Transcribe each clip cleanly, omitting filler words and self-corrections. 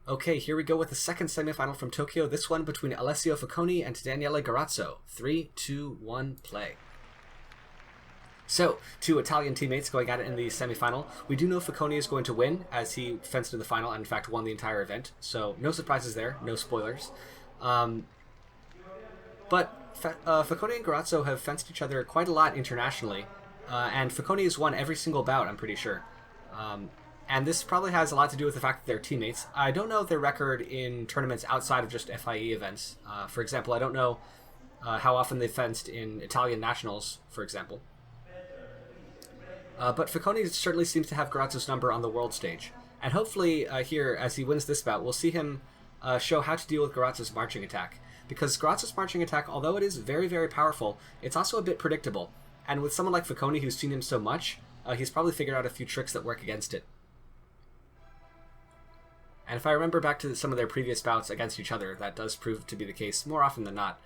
Okay, here we go with the second semifinal from Tokyo. This one between Alessio Foconi and Daniele Garozzo. 3, 2, 1, play. So, two Italian teammates going at it in the semifinal. We do know Foconi is going to win, as he fenced in the final and in fact won the entire event. So, no surprises there, no spoilers. But Foconi and Garozzo have fenced each other quite a lot internationally. And Foconi has won every single bout, I'm pretty sure. And this probably has a lot to do with the fact that they're teammates. I don't know their record in tournaments outside of just FIE events. For example, I don't know how often they fenced in Italian nationals, for example. But Foconi certainly seems to have Garozzo's number on the world stage. And hopefully here, as he wins this bout, we'll see him show how to deal with Garozzo's marching attack. Because Garozzo's marching attack, although it is very, very powerful, it's also a bit predictable. And with someone like Foconi who's seen him so much, he's probably figured out a few tricks that work against it. And if I remember back to some of their previous bouts against each other, that does prove to be the case more often than not.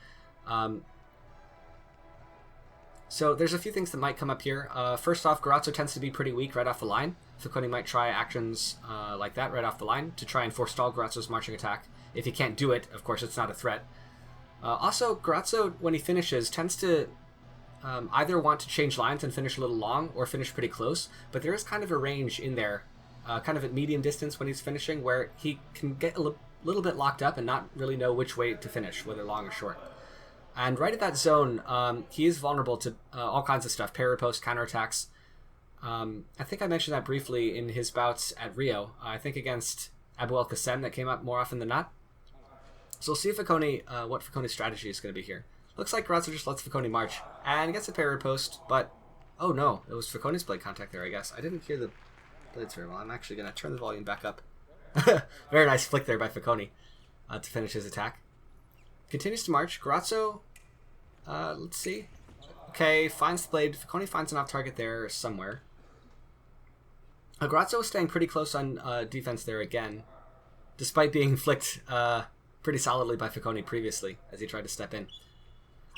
So there's a few things that might come up here. First off, Garozzo tends to be pretty weak right off the line. Foconi might try actions like that right off the line to try and forestall Garozzo's marching attack. If he can't do it, of course, it's not a threat. Also, Garozzo, when he finishes, tends to either want to change lines and finish a little long or finish pretty close, but there is kind of a range in there, kind of at medium distance when he's finishing, where he can get a little bit locked up and not really know which way to finish, whether long or short. And right at that zone, he is vulnerable to all kinds of stuff, parry post, counterattacks. I think I mentioned that briefly in his bouts at Rio, I think against Abu El Qassem, that came up more often than not. So we'll see if what Foconi's strategy is going to be here. Looks like Garozzo just lets Foconi march, and gets a parry post, but oh no, it was Foconi's blade contact there, I guess. I didn't hear the blades very well. I'm actually going to turn the volume back up. Very nice flick there by Foconi to finish his attack. Continues to march. Garozzo, let's see. Okay, finds the blade. Foconi finds an off target there somewhere. Garozzo was staying pretty close on defense there again, despite being flicked pretty solidly by Foconi previously as he tried to step in.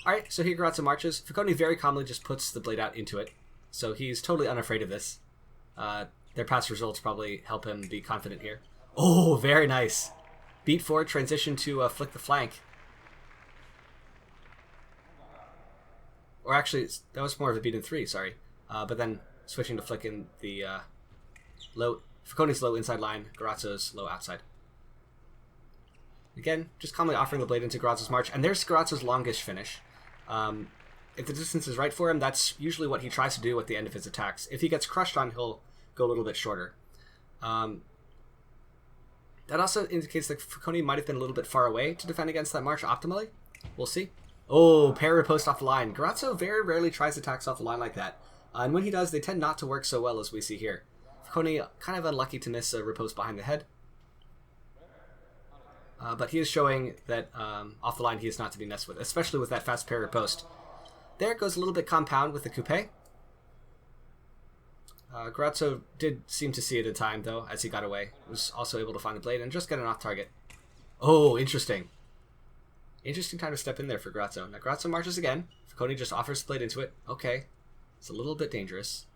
Alright, so here Garozzo marches. Foconi very calmly just puts the blade out into it, so he's totally unafraid of this. Their past results probably help him be confident here. Oh, very nice. Beat forward, transition to flick the flank. Or actually, that was more of a beat in 3, sorry. But then switching to flicking the Foconi's low inside line, Garozzo's low outside. Again, just calmly offering the blade into Garozzo's march. And there's Garozzo's longish finish. If the distance is right for him, that's usually what he tries to do at the end of his attacks. If he gets crushed on, he'll go a little bit shorter. That also indicates that Foconi might have been a little bit far away to defend against that march optimally. We'll see. Oh, parry post off the line. Garozzo very rarely tries attacks off the line like that. And when he does, they tend not to work so well as we see here. Foconi kind of unlucky to miss a riposte behind the head. But he is showing that off the line he is not to be messed with, especially with that fast parry post. There it goes a little bit compound with the coupe. Garozzo did seem to see it in time, though, as he got away. Was also able to find the blade and just get an off target. Oh, interesting. Interesting time to step in there for Garozzo. Now Garozzo marches again. Foconi just offers the blade into it. Okay. It's a little bit dangerous.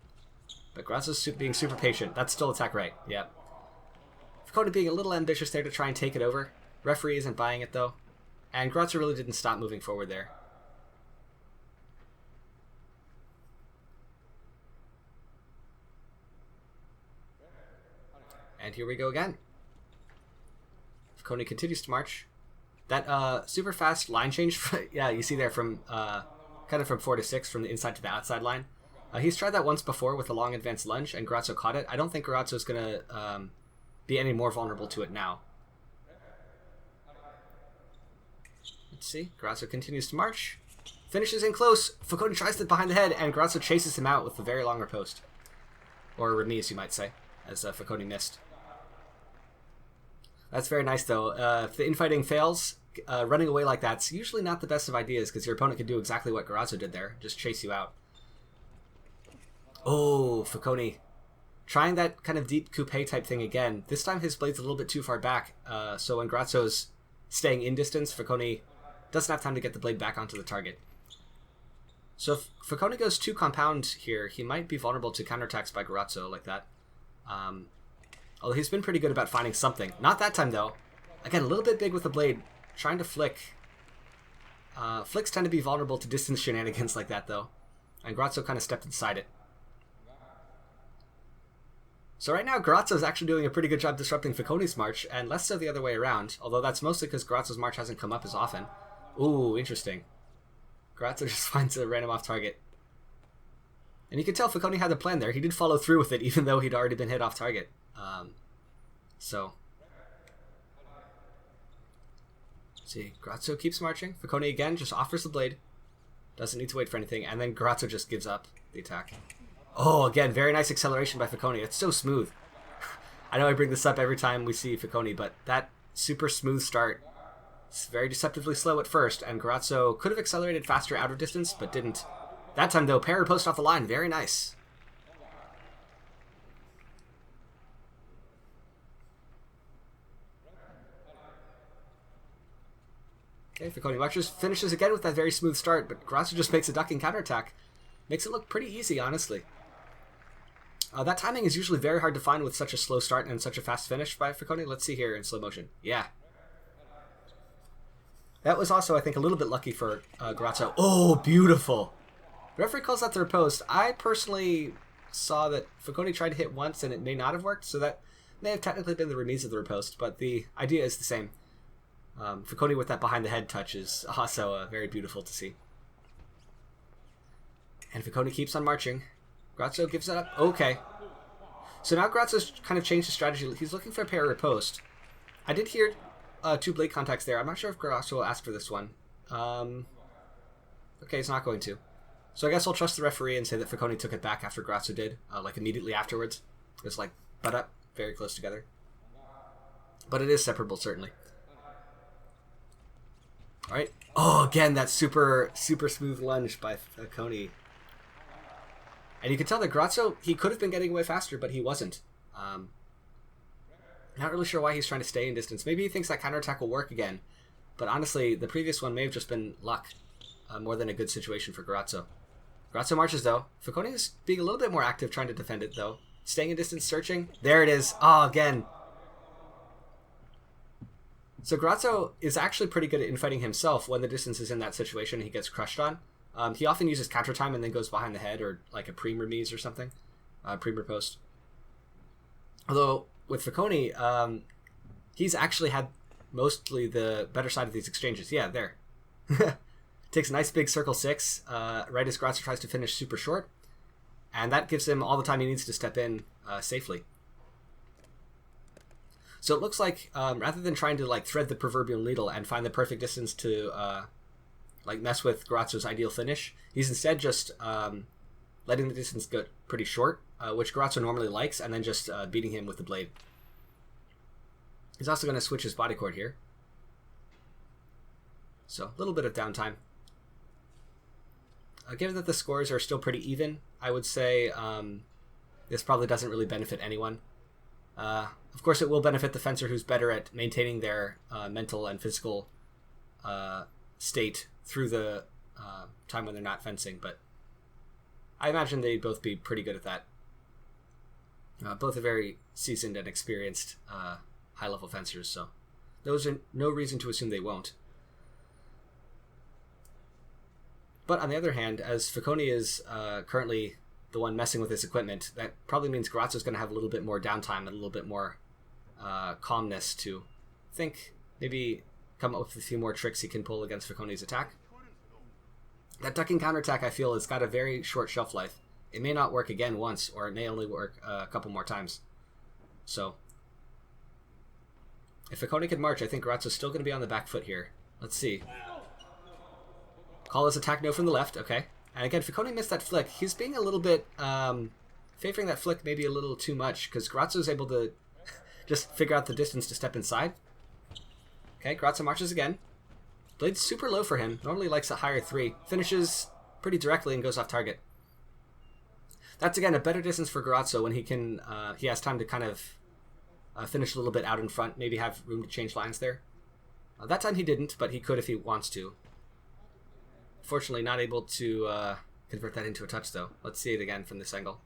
But Garozzo's being super patient. That's still attack right. Yep. Foconi being a little ambitious there to try and take it over. Referee isn't buying it, though. And Garozzo really didn't stop moving forward there. And here we go again. Foconi continues to march. That super fast line change, yeah, you see there from kind of from 4 to 6 from the inside to the outside line. He's tried that once before with a long advanced lunge, and Garozzo caught it. I don't think Garozzo's going to be any more vulnerable to it now. Let's see. Garozzo continues to march. Finishes in close. Foconi tries it behind the head, and Garozzo chases him out with a very long riposte. Or remise, you might say, as Foconi missed. That's very nice, though. If the infighting fails, running away like that's usually not the best of ideas, because your opponent can do exactly what Garozzo did there, just chase you out. Oh, Foconi. Trying that kind of deep coupe type thing again. This time his blade's a little bit too far back, so when Garozzo's staying in distance, Foconi doesn't have time to get the blade back onto the target. So if Foconi goes too compound here, he might be vulnerable to counterattacks by Garozzo like that. Although he's been pretty good about finding something. Not that time, though. Again, a little bit big with the blade. Trying to flick. Flicks tend to be vulnerable to distance shenanigans like that, though. And Grasso kind of stepped inside it. So right now, Garozzo's actually doing a pretty good job disrupting Foconi's march, and less so the other way around. Although that's mostly because Garozzo's march hasn't come up as often. Ooh, interesting. Garozzo just finds a random off target. And you can tell Foconi had a plan there. He did follow through with it, even though he'd already been hit off target. So... see, Grasso keeps marching. Foconi again just offers the blade. Doesn't need to wait for anything. And then Grasso just gives up the attack. Oh, again, very nice acceleration by Foconi. It's so smooth. I know I bring this up every time we see Foconi, but that super smooth start, it's very deceptively slow at first, and Grasso could have accelerated faster out of distance, but didn't. That time, though, parry post off the line. Very nice. Okay, Foconi marches, finishes again with that very smooth start, but Grasso just makes a ducking counterattack. Makes it look pretty easy, honestly. That timing is usually very hard to find with such a slow start and such a fast finish by Foconi. Let's see here in slow motion. Yeah. That was also, I think, a little bit lucky for Grasso. Oh, beautiful. The referee calls that the riposte. I personally saw that Foconi tried to hit once and it may not have worked, so that may have technically been the remise of the riposte, but the idea is the same. Foconi with that behind the head touch is also very beautiful to see. And Foconi keeps on marching. Grasso gives it up. Okay. So now Grazzo's kind of changed his strategy. He's looking for a pair riposte. I did hear 2 blade contacts there. I'm not sure if Grasso will ask for this one. Okay, he's not going to. So I guess I'll trust the referee and say that Foconi took it back after Grasso did, like immediately afterwards. It was like butt up, very close together. But it is separable, certainly. Alright. Oh, again, that super smooth lunge by Foconi. And you can tell that Grasso, he could have been getting away faster, but he wasn't. Not really sure why he's trying to stay in distance. Maybe he thinks that counterattack will work again. But honestly, the previous one may have just been luck, more than a good situation for Grasso. Grasso marches, though. Foconi is being a little bit more active, trying to defend it, though. Staying in distance, searching. There it is. Oh, again. So Grasso is actually pretty good at infighting himself when the distance is in that situation and he gets crushed on. He often uses counter time and then goes behind the head or like a pre-remise or something. Pre-riposte. Although, with Foconi, he's actually had mostly the better side of these exchanges. Yeah, there. Takes a nice big circle 6, right as Grasso tries to finish super short. And that gives him all the time he needs to step in safely. So it looks like rather than trying to like thread the proverbial needle and find the perfect distance to like mess with Garozzo's ideal finish, he's instead just letting the distance go pretty short, which Garozzo normally likes, and then just beating him with the blade. He's also going to switch his body cord here. So a little bit of downtime. Given that the scores are still pretty even, I would say this probably doesn't really benefit anyone. Of course, it will benefit the fencer who's better at maintaining their mental and physical state through the time when they're not fencing, but I imagine they'd both be pretty good at that. Both are very seasoned and experienced high-level fencers, so those are no reason to assume they won't. But on the other hand, as Foconi is currently the one messing with his equipment, that probably means Garozzo's going to have a little bit more downtime and a little bit more calmness to think, maybe come up with a few more tricks he can pull against Foconi's attack. That ducking counterattack, I feel, has got a very short shelf life. It may not work again once, or it may only work a couple more times. So, if Foconi can march, I think Garozzo's still going to be on the back foot here. Let's see. Call his attack no from the left, okay. And again, Foconi missed that flick. He's being a little bit, favoring that flick maybe a little too much, because Garozzo's able to just figure out the distance to step inside. Okay, Garozzo marches again. Blade's super low for him. Normally likes a higher 3. Finishes pretty directly and goes off target. That's, again, a better distance for Garozzo when he can, he has time to kind of finish a little bit out in front, maybe have room to change lines there. That time he didn't, but he could if he wants to. Fortunately, not able to convert that into a touch, though. Let's see it again from this angle.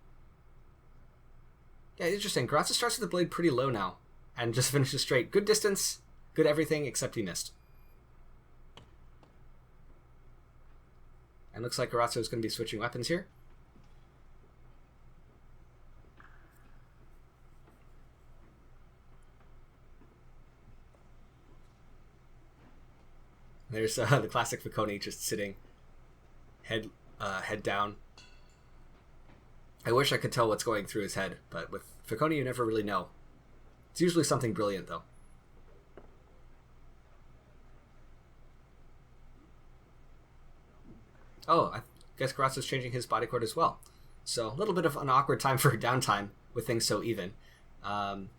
Yeah, interesting. Garozzo starts with the blade pretty low now, and just finishes straight. Good distance, good everything, except he missed. And looks like Garozzo is going to be switching weapons here. There's the classic Foconi just sitting, head down. I wish I could tell what's going through his head, but with Foconi you never really know. It's usually something brilliant, though. Oh, I guess Garozzo's changing his body cord as well. So a little bit of an awkward time for downtime with things so even. And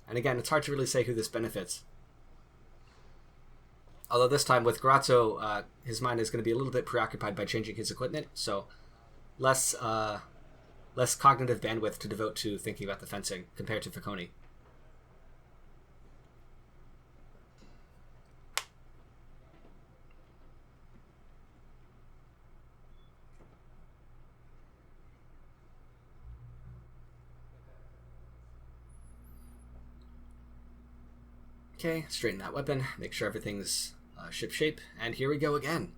again, it's hard to really say who this benefits. Although this time with Garozzo, his mind is going to be a little bit preoccupied by changing his equipment, so less cognitive bandwidth to devote to thinking about the fencing compared to Foconi. Okay, straighten that weapon, make sure everything's ship shape, and here we go again.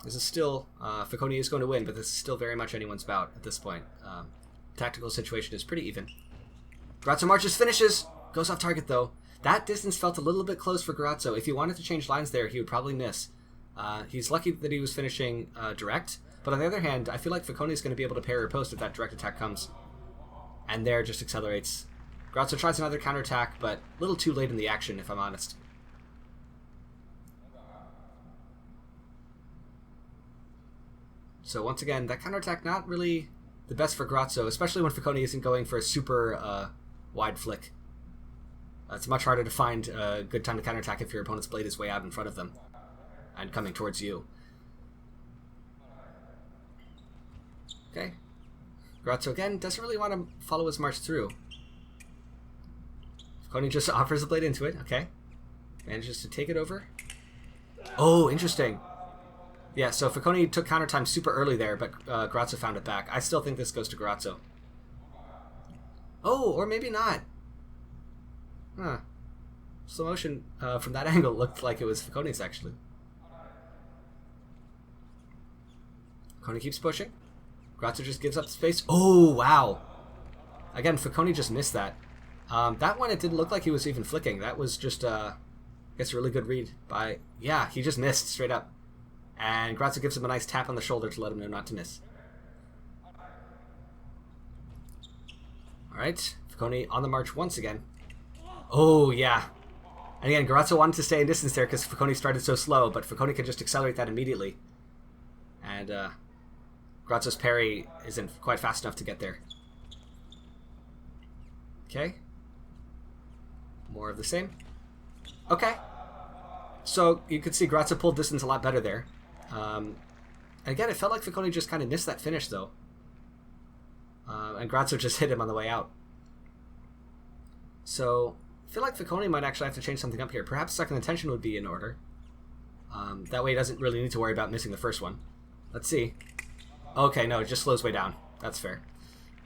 This is still, Foconi is going to win, but this is still very much anyone's bout at this point. Tactical situation is pretty even. Garozzo marches, finishes, goes off target though. That distance felt a little bit close for Garozzo. If he wanted to change lines there, he would probably miss. He's lucky that he was finishing direct, but on the other hand, I feel like Foconi is going to be able to parry or post if that direct attack comes. And there just accelerates. Garozzo tries another counterattack, but a little too late in the action, if I'm honest. So once again, that counterattack not really the best for Garozzo, especially when Foconi isn't going for a super wide flick. It's much harder to find a good time to counterattack if your opponent's blade is way out in front of them and coming towards you. Okay. Garozzo again doesn't really want to follow his march through. Foconi just offers the blade into it. Okay. Manages to take it over. Oh, interesting. Yeah, so Foconi took counter time super early there, but Garozzo found it back. I still think this goes to Garozzo. Oh, or maybe not. Huh. Slow motion from that angle looked like it was Foconi's, actually. Foconi keeps pushing. Garozzo just gives up space. Oh, wow. Again, Foconi just missed that. That one, it didn't look like he was even flicking. That was just, I guess, a really good read by... Yeah, he just missed straight up. And Garozzo gives him a nice tap on the shoulder to let him know not to miss. Alright, Foconi on the march once again. Oh, yeah. And again, Garozzo wanted to stay in distance there because Foconi started so slow, but Foconi could just accelerate that immediately. And Garozzo's parry isn't quite fast enough to get there. Okay. More of the same. Okay. So you could see Garozzo pulled distance a lot better there. And again, it felt like Foconi just kind of missed that finish, though. And Garozzo just hit him on the way out. So I feel like Foconi might actually have to change something up here. Perhaps second intention would be in order. That way he doesn't really need to worry about missing the first one. Let's see. Okay, no, it just slows way down. That's fair.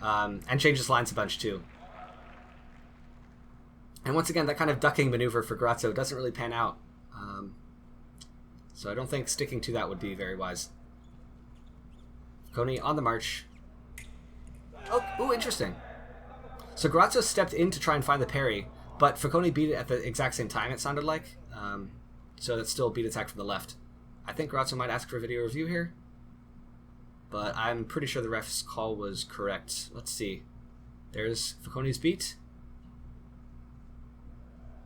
And changes lines a bunch, too. And once again, that kind of ducking maneuver for Garozzo doesn't really pan out. So I don't think sticking to that would be very wise. Foconi on the march. Oh, ooh, interesting. So Garozzo stepped in to try and find the parry, but Foconi beat it at the exact same time, it sounded like. So that's still a beat attack from the left. I think Garozzo might ask for a video review here, but I'm pretty sure the ref's call was correct. Let's see. There's Foconi's beat.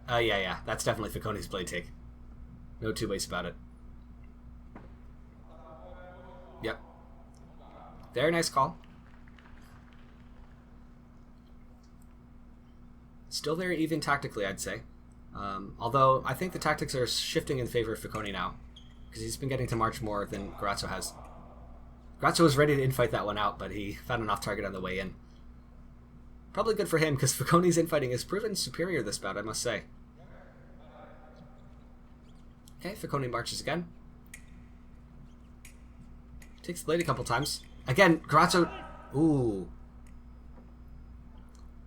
Yeah, that's definitely Foconi's blade take. No two ways about it. Yep. Very nice call. Still very even tactically, I'd say. Although, I think the tactics are shifting in favor of Foconi now, because he's been getting to march more than Garozzo has. Garozzo was ready to infight that one out, but he found an off-target on the way in. Probably good for him, because Foconi's infighting has proven superior this bout, I must say. Okay, Foconi marches again. Takes the blade a couple times. Again, Garozzo... Ooh.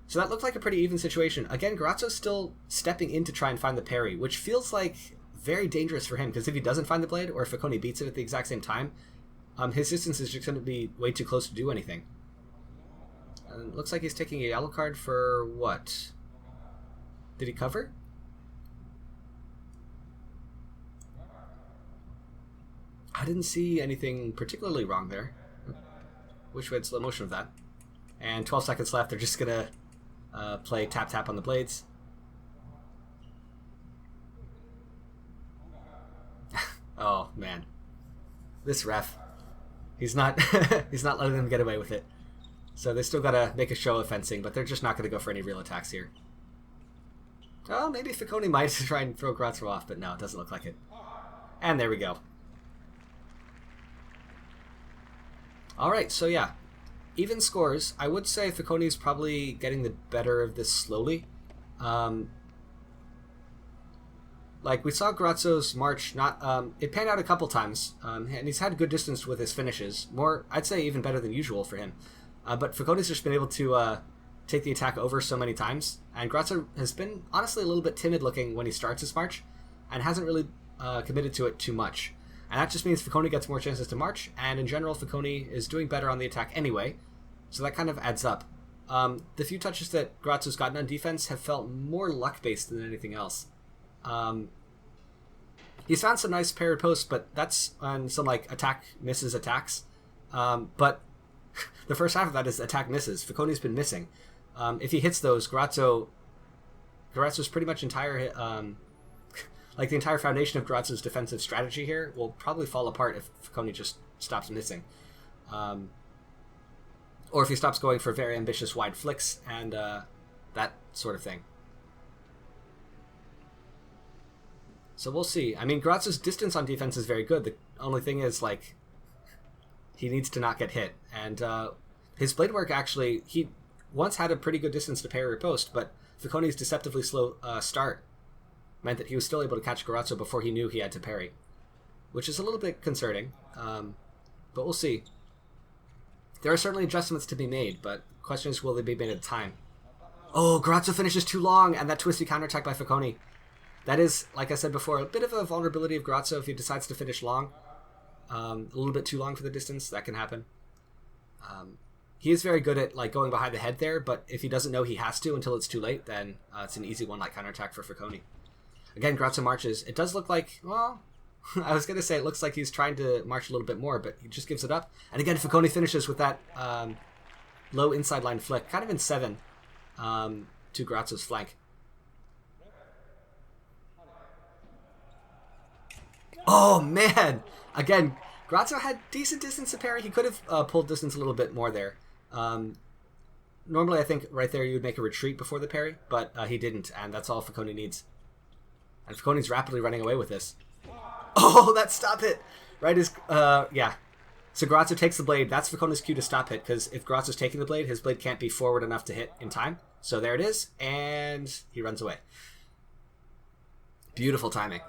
So that looked like a pretty even situation. Again, Garozzo's still stepping in to try and find the parry, which feels like very dangerous for him, because if he doesn't find the blade, or if Foconi beats it at the exact same time, his distance is just going to be way too close to do anything. And it looks like he's taking a yellow card for what? Did he cover? I didn't see anything particularly wrong there. Wish we had slow motion of that. And 12 seconds left. They're just going to play tap-tap on the blades. Oh, man. This ref. He's not he's not letting them get away with it. So they still got to make a show of fencing, but they're just not going to go for any real attacks here. Oh, maybe Foconi might try and throw Garozzo off, but no, it doesn't look like it. And there we go. Alright, so yeah. Even scores. I would say Foconi's probably getting the better of this slowly. Like, we saw Garozzo's march not... it panned out a couple times, and he's had good distance with his finishes. More, I'd say even better than usual for him. But Foconi's just been able to take the attack over so many times, and Garozzo has been, honestly, a little bit timid-looking when he starts his march, and hasn't really committed to it too much. And that just means Foconi gets more chances to march, and in general, Foconi is doing better on the attack anyway, so that kind of adds up. The few touches that Garozzo's gotten on defense have felt more luck-based than anything else. He's found some nice parried posts, but that's on some like attack misses attacks. But the first half of that is attack misses. Foconi's been missing. If he hits those, Garozzo's pretty much entire like the entire foundation of Garozzo's defensive strategy here will probably fall apart if Foconi just stops missing. Or if he stops going for very ambitious wide flicks and that sort of thing. So we'll see. I mean, Garozzo's distance on defense is very good. The only thing is, like, he needs to not get hit. And his blade work, actually, he once had a pretty good distance to parry or post, but Foconi's deceptively slow start meant that he was still able to catch Garozzo before he knew he had to parry, which is a little bit concerning. But we'll see. There are certainly adjustments to be made, but the question is, will they be made at a time? Oh, Garozzo finishes too long, and that twisty counterattack by Foconi. That is, like I said before, a bit of a vulnerability of Garozzo if he decides to finish long. A little bit too long for the distance, that can happen. He is very good at like going behind the head there, but if he doesn't know he has to until it's too late, then it's an easy one-like counterattack for Foconi. Again, Garozzo marches. It does look like, well, I was going to say it looks like he's trying to march a little bit more, but he just gives it up. And again, Foconi finishes with that low inside line flick, kind of in 7 to Garozzo's flank. Oh, man! Again, Garozzo had decent distance to parry. He could have pulled distance a little bit more there. Normally, I think right there you would make a retreat before the parry, but he didn't, and that's all Foconi needs. And Foconi's rapidly running away with this. Oh, that stop hit! Right is, yeah. So Garozzo takes the blade. That's Foconi's cue to stop hit, because if Garozzo's taking the blade, his blade can't be forward enough to hit in time. So there it is, and he runs away. Beautiful timing.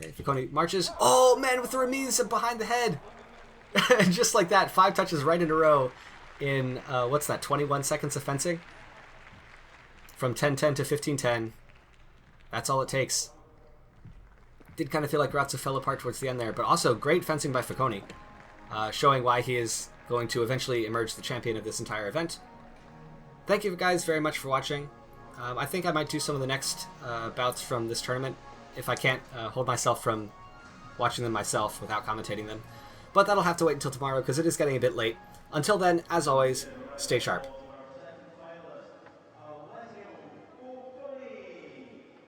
Okay, Foconi marches. Oh, man, with the remise behind the head. Just like that, 5 touches right in a row in, what's that, 21 seconds of fencing? From 10-10 to 15-10. That's all it takes. Did kind of feel like Garozzo fell apart towards the end there, but also great fencing by Foconi, showing why he is going to eventually emerge the champion of this entire event. Thank you guys very much for watching. I think I might do some of the next bouts from this tournament, if I can't hold myself from watching them myself without commentating them. But that'll have to wait until tomorrow, because it is getting a bit late. Until then, as always, stay sharp.